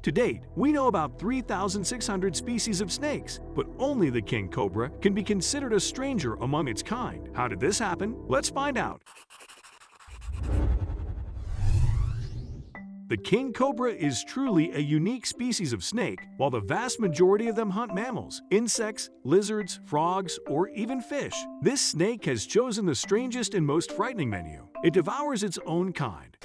To date, we know about 3,600 species of snakes, but only the king cobra can be considered a stranger among its kind. How did this happen? Let's find out. The king cobra is truly a unique species of snake, while the vast majority of them hunt mammals, insects, lizards, frogs, or even fish. This snake has chosen the strangest and most frightening menu. It devours its own kind.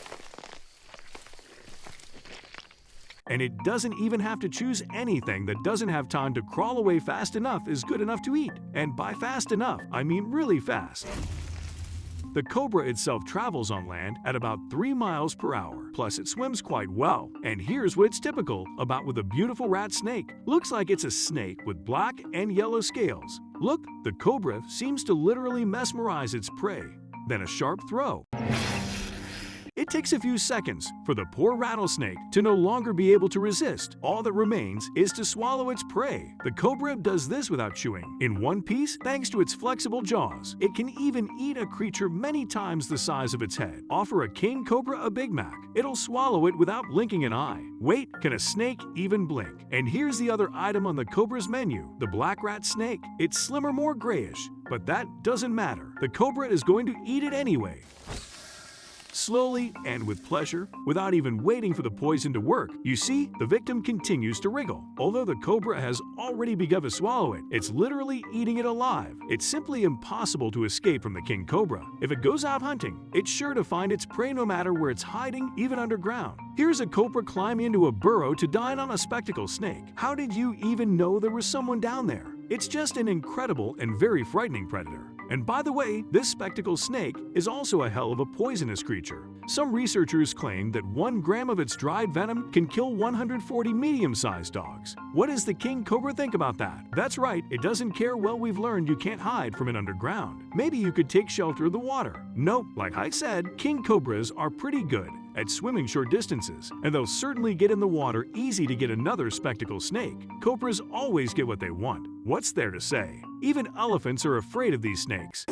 And it doesn't even have to choose anything that doesn't have time to crawl away fast enough is good enough to eat. And by fast enough, I mean really fast. The cobra itself travels on land at about 3 miles per hour, plus it swims quite well. And here's what's typical about with a beautiful rat snake. Looks like it's a snake with black and yellow scales. Look, the cobra seems to literally mesmerize its prey. Then a sharp throw. It takes a few seconds for the poor rattlesnake to no longer be able to resist. All that remains is to swallow its prey. The cobra does this without chewing. In one piece, thanks to its flexible jaws. It can even eat a creature many times the size of its head. Offer a king cobra a Big Mac. It'll swallow it without blinking an eye. Wait, can a snake even blink? And here's the other item on the cobra's menu, the black rat snake. It's slimmer, more grayish, but that doesn't matter. The cobra is going to eat it anyway. Slowly and with pleasure, without even waiting for the poison to work. You see, the victim continues to wriggle. Although the cobra has already begun to swallow it, it's literally eating it alive. It's simply impossible to escape from the king cobra. If it goes out hunting, it's sure to find its prey no matter where it's hiding, even underground. Here's a cobra climbing into a burrow to dine on a spectacle snake. How did you even know there was someone down there? It's just an incredible and very frightening predator. And by the way, this spectacle snake is also a hell of a poisonous creature. Some researchers claim that 1 gram of its dried venom can kill 140 medium-sized dogs. What does the king cobra think about that? That's right, it doesn't care. Well, we've learned you can't hide from it underground. Maybe you could take shelter of the water. Nope, like I said, king cobras are pretty good at swimming short distances, and they'll certainly get in the water easy to get another spectacle snake. Cobras always get what they want. What's there to say? Even elephants are afraid of these snakes.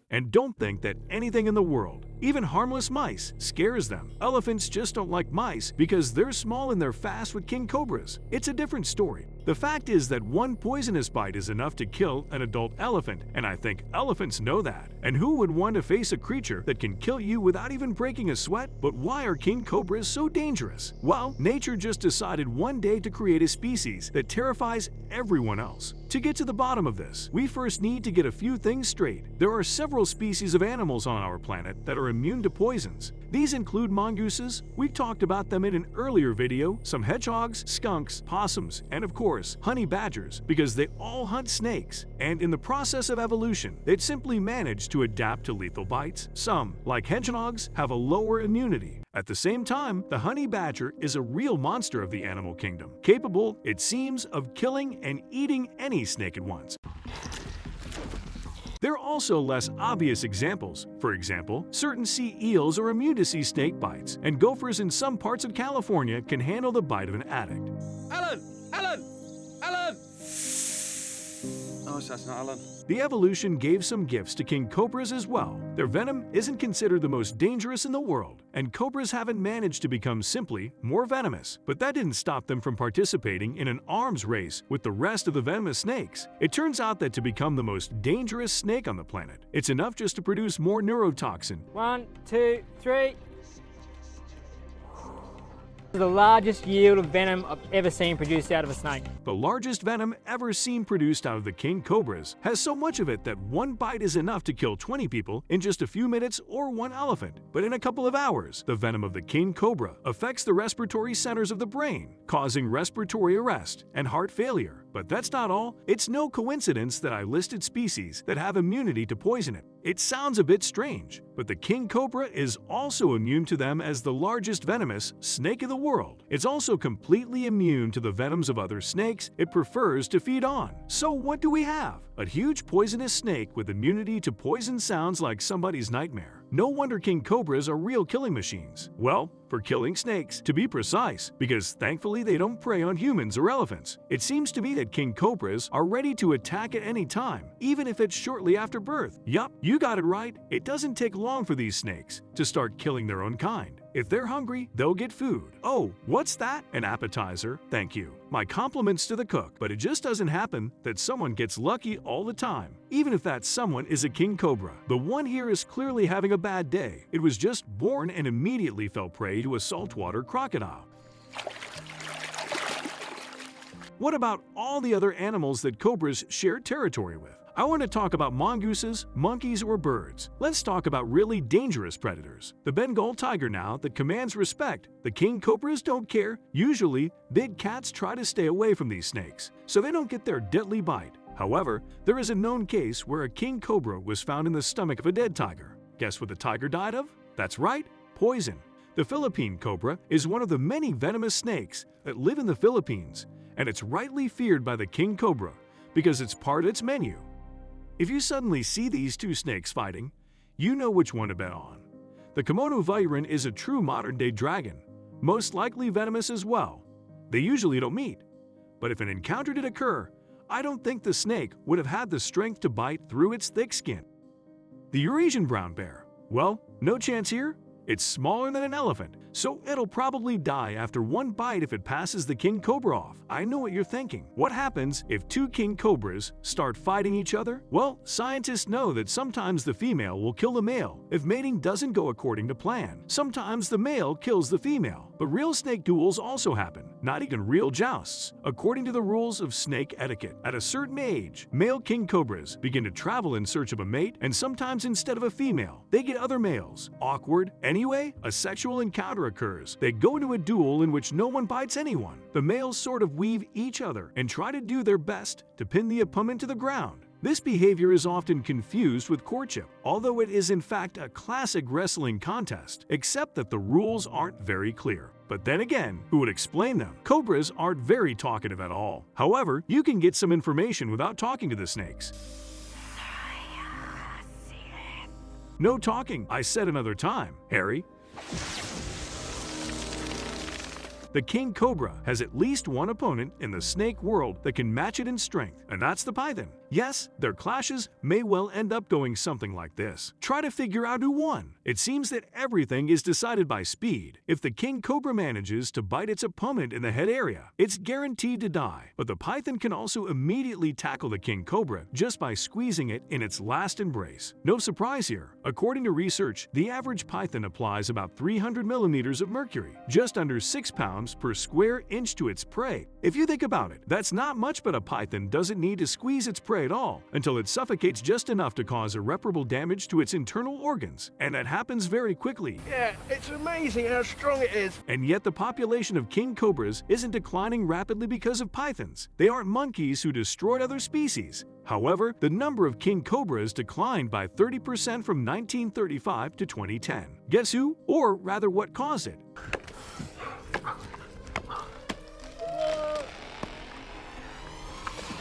And don't think that anything in the world, even harmless mice, scares them. Elephants just don't like mice because they're small and they're fast with king cobras. It's a different story. The fact is that 1 poisonous bite is enough to kill an adult elephant, and I think elephants know that. And who would want to face a creature that can kill you without even breaking a sweat? But why are king cobras so dangerous? Well, nature just decided one day to create a species that terrifies everyone else. To get to the bottom of this, we first need to get a few things straight. There are several species of animals on our planet that are immune to poisons. These include mongooses, we talked about them in an earlier video, some hedgehogs, skunks, possums, and of course, honey badgers, because they all hunt snakes. And in the process of evolution, they'd simply managed to adapt to lethal bites. Some, like hedgehogs, have a lower immunity. At the same time, the honey badger is a real monster of the animal kingdom, capable, it seems, of killing and eating any snake at once. There are also less obvious examples. For example, certain sea eels are immune to sea snake bites, and gophers in some parts of California can handle the bite of an addict. Alan! Alan! Alan! Oh, that's not Alan. The evolution gave some gifts to king cobras as well. Their venom isn't considered the most dangerous in the world, and cobras haven't managed to become simply more venomous. But that didn't stop them from participating in an arms race with the rest of the venomous snakes. It turns out that to become the most dangerous snake on the planet, it's enough just to produce more neurotoxin. 1, 2, 3. The largest yield of venom I've ever seen produced out of a snake. The largest venom ever seen produced out of the king cobras has so much of it that 1 bite is enough to kill 20 people in just a few minutes or 1 elephant. But in a couple of hours, the venom of the king cobra affects the respiratory centers of the brain, causing respiratory arrest and heart failure. But that's not all. It's no coincidence that I listed species that have immunity to poison it. It sounds a bit strange, but the king cobra is also immune to them as the largest venomous snake of the world. It's also completely immune to the venoms of other snakes it prefers to feed on. So what do we have? A huge poisonous snake with immunity to poison sounds like somebody's nightmare. No wonder king cobras are real killing machines. Well, for killing snakes, to be precise, because thankfully they don't prey on humans or elephants. It seems to me that king cobras are ready to attack at any time, even if it's shortly after birth. Yup, you got it right. It doesn't take long for these snakes to start killing their own kind. If they're hungry, they'll get food. Oh, what's that? An appetizer? Thank you. My compliments to the cook, but it just doesn't happen that someone gets lucky all the time, even if that someone is a king cobra. The one here is clearly having a bad day. It was just born and immediately fell prey to a saltwater crocodile. What about all the other animals that cobras share territory with? I want to talk about mongooses, monkeys, or birds. Let's talk about really dangerous predators. The Bengal tiger now that commands respect. The king cobras don't care. Usually, big cats try to stay away from these snakes, so they don't get their deadly bite. However, there is a known case where a king cobra was found in the stomach of a dead tiger. Guess what the tiger died of? That's right, poison. The Philippine cobra is one of the many venomous snakes that live in the Philippines, and it's rightly feared by the king cobra because it's part of its menu. If you suddenly see these two snakes fighting, you know which one to bet on. The Komodo varan is a true modern-day dragon, most likely venomous as well. They usually don't meet, but if an encounter did occur, I don't think the snake would have had the strength to bite through its thick skin. The Eurasian brown bear, well, no chance here. It's smaller than an elephant, so it'll probably die after one bite if it passes the king cobra off. I know what you're thinking. What happens if two king cobras start fighting each other? Well, scientists know that sometimes the female will kill the male if mating doesn't go according to plan. Sometimes the male kills the female. But real snake duels also happen, not even real jousts. According to the rules of snake etiquette, at a certain age, male king cobras begin to travel in search of a mate, and sometimes instead of a female, they get other males. Awkward. Anyway, a sexual encounter occurs. They go into a duel in which no one bites anyone. The males sort of weave each other and try to do their best to pin the opponent to the ground. This behavior is often confused with courtship, although it is in fact a classic wrestling contest, except that the rules aren't very clear. But then again, who would explain them? Cobras aren't very talkative at all. However, you can get some information without talking to the snakes. No talking, I said another time, Harry. The king cobra has at least one opponent in the snake world that can match it in strength, and that's the python. Yes, their clashes may well end up going something like this. Try to figure out who won. It seems that everything is decided by speed. If the king cobra manages to bite its opponent in the head area, it's guaranteed to die. But the python can also immediately tackle the king cobra just by squeezing it in its last embrace. No surprise here. According to research, the average python applies about 300 millimeters of mercury, just under 6 pounds per square inch to its prey. If you think about it, that's not much, but a python doesn't need to squeeze its prey at all until it suffocates just enough to cause irreparable damage to its internal organs. And that happens very quickly. Yeah, it's amazing how strong it is. And yet the population of king cobras isn't declining rapidly because of pythons. They aren't monkeys who destroyed other species. However, the number of king cobras declined by 30% from 1935 to 2010. Guess who? Or rather, what caused it?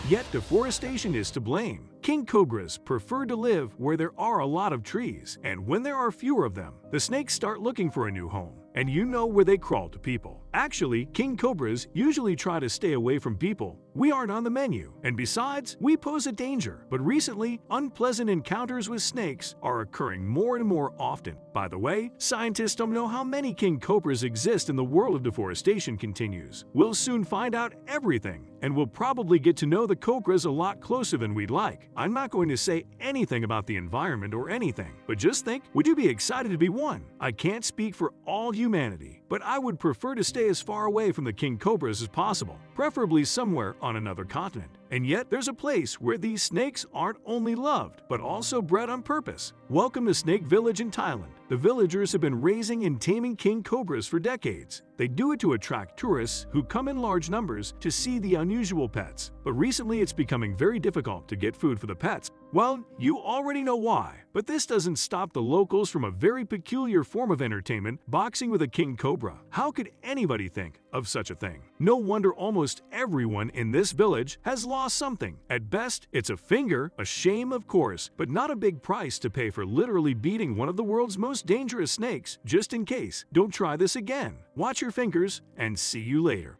Yet deforestation is to blame. King cobras prefer to live where there are a lot of trees, and when there are fewer of them, the snakes start looking for a new home. And you know where they crawl to people. Actually, king cobras usually try to stay away from people. We aren't on the menu, and besides, we pose a danger. But recently, unpleasant encounters with snakes are occurring more and more often. By the way, scientists don't know how many king cobras exist in the world of deforestation continues. We'll soon find out everything, and we'll probably get to know the cobras a lot closer than we'd like. I'm not going to say anything about the environment or anything, but just think, would you be excited to be one? I can't speak for all humanity, but I would prefer to stay as far away from the king cobras as possible, preferably somewhere on another continent. And yet, there's a place where these snakes aren't only loved, but also bred on purpose. Welcome to Snake Village in Thailand. The villagers have been raising and taming king cobras for decades. They do it to attract tourists who come in large numbers to see the unusual pets. But recently, it's becoming very difficult to get food for the pets. Well, you already know why. But this doesn't stop the locals from a very peculiar form of entertainment, boxing with a king cobra. How could anybody think of such a thing. No wonder almost everyone in this village has lost something. At best, it's a finger, a shame of course, but not a big price to pay for literally beating one of the world's most dangerous snakes. Just in case, don't try this again. Watch your fingers and see you later.